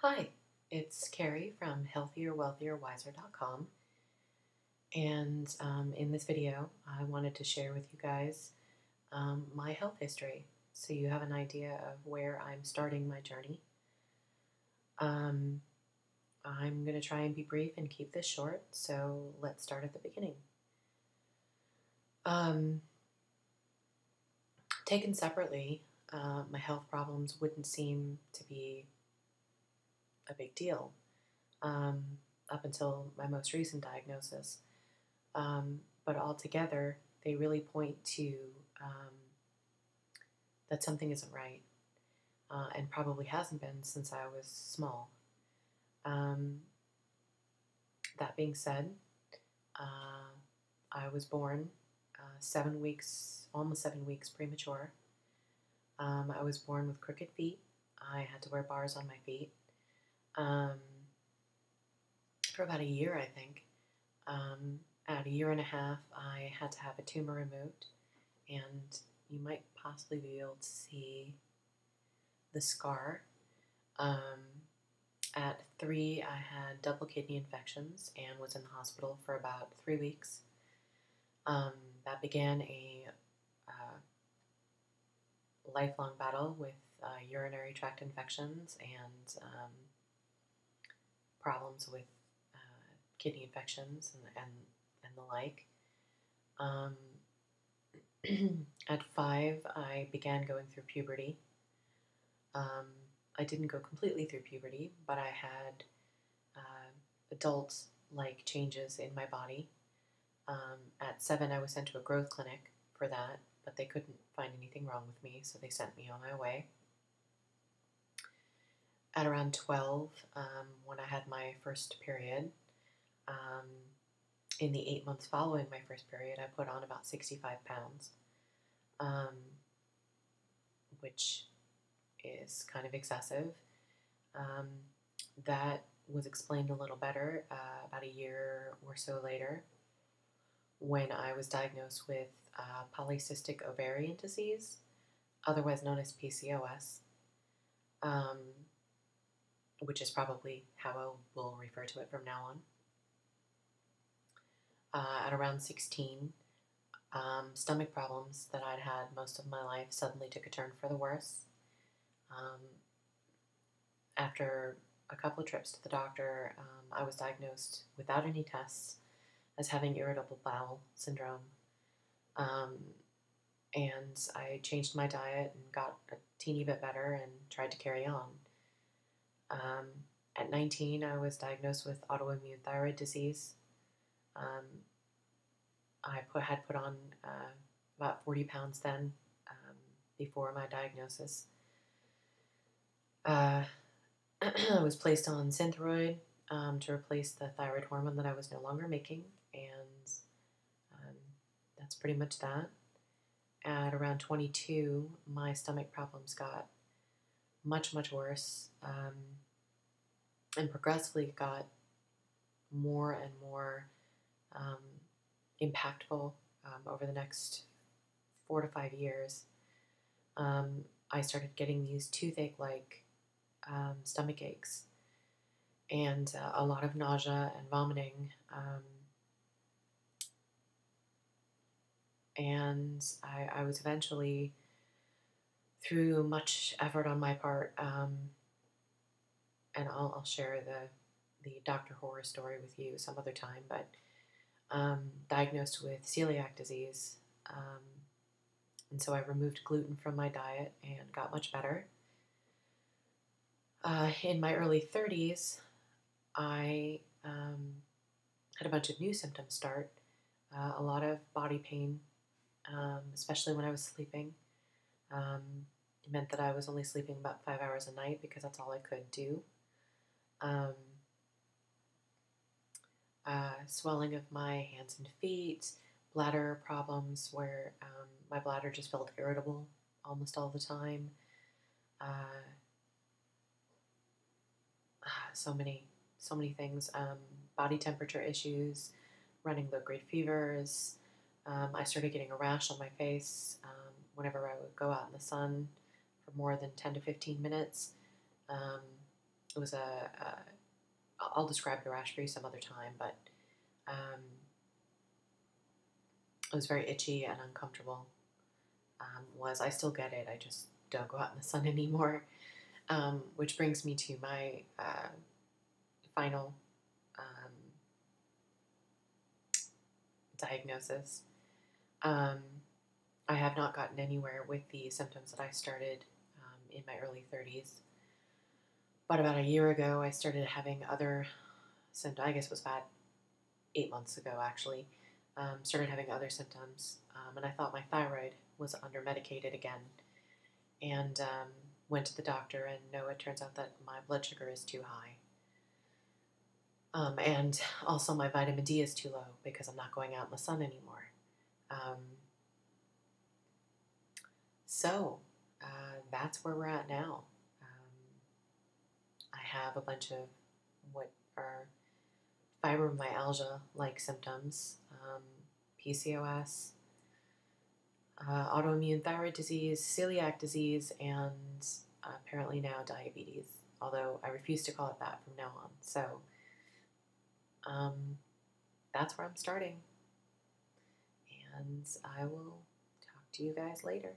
Hi, it's Carrie from healthierwealthierwiser.com, and in this video I wanted to share with you guys my health history so you have an idea of where I'm starting my journey. I'm going to try and be brief and keep this short, so let's start at the beginning. Taken separately, my health problems wouldn't seem to be a big deal up until my most recent diagnosis. But altogether, they really point to that something isn't right, and probably hasn't been since I was small. That being said, I was born 7 weeks, almost 7 weeks premature. I was born with crooked feet. I had to wear bars on my feet for about a year, I think. At a year and a half, I had to have a tumor removed, and you might possibly be able to see the scar. At 3, I had double kidney infections and was in the hospital for about 3 weeks. That began a lifelong battle with urinary tract infections and problems with kidney infections and the like. At 5, I began going through puberty. I didn't go completely through puberty, but I had adult-like changes in my body. At 7, I was sent to a growth clinic for that, but they couldn't find anything wrong with me, so they sent me on my way. At around 12, when I had my first period, in the 8 months following my first period, I put on about 65 pounds, which is kind of excessive. That was explained a little better about a year or so later when I was diagnosed with polycystic ovarian disease, otherwise known as PCOS, which is probably how I will refer to it from now on. At around 16, stomach problems that I'd had most of my life suddenly took a turn for the worse. After a couple of trips to the doctor, I was diagnosed without any tests as having irritable bowel syndrome. And I changed my diet and got a teeny bit better and tried to carry on. At 19, I was diagnosed with autoimmune thyroid disease. I had put on about 40 pounds then, before my diagnosis. I was placed on Synthroid to replace the thyroid hormone that I was no longer making, and that's pretty much that. At around 22, my stomach problems got much, much worse, and progressively got more and more impactful over the next 4 to 5 years. I started getting these toothache-like stomach aches and a lot of nausea and vomiting. And I was eventually, through much effort on my part, and I'll share the Dr. Horror story with you some other time, but diagnosed with celiac disease. And so I removed gluten from my diet and got much better. In my early 30s, I had a bunch of new symptoms start. A lot of body pain, especially when I was sleeping. It meant that I was only sleeping about 5 hours a night because that's all I could do. Swelling of my hands and feet, bladder problems where my bladder just felt irritable almost all the time. So many things. Body temperature issues, running low-grade fevers. I started getting a rash on my face whenever I would go out in the sun for more than 10 to 15 minutes. it was I'll describe the rash for you some other time, but it was very itchy and uncomfortable. I still get it, I just don't go out in the sun anymore. Which brings me to my final diagnosis. I have not gotten anywhere with the symptoms that I started in my early 30s. But about a year ago, I started having other symptoms. I guess it was about 8 months ago, actually. Started having other symptoms, and I thought my thyroid was under medicated again. And went to the doctor, and no, it turns out that my blood sugar is too high. And also my vitamin D is too low because I'm not going out in the sun anymore. So that's where we're at now. I have a bunch of what are fibromyalgia-like symptoms, PCOS, autoimmune thyroid disease, celiac disease, and apparently now diabetes, although I refuse to call it that from now on. So that's where I'm starting, and I will talk to you guys later.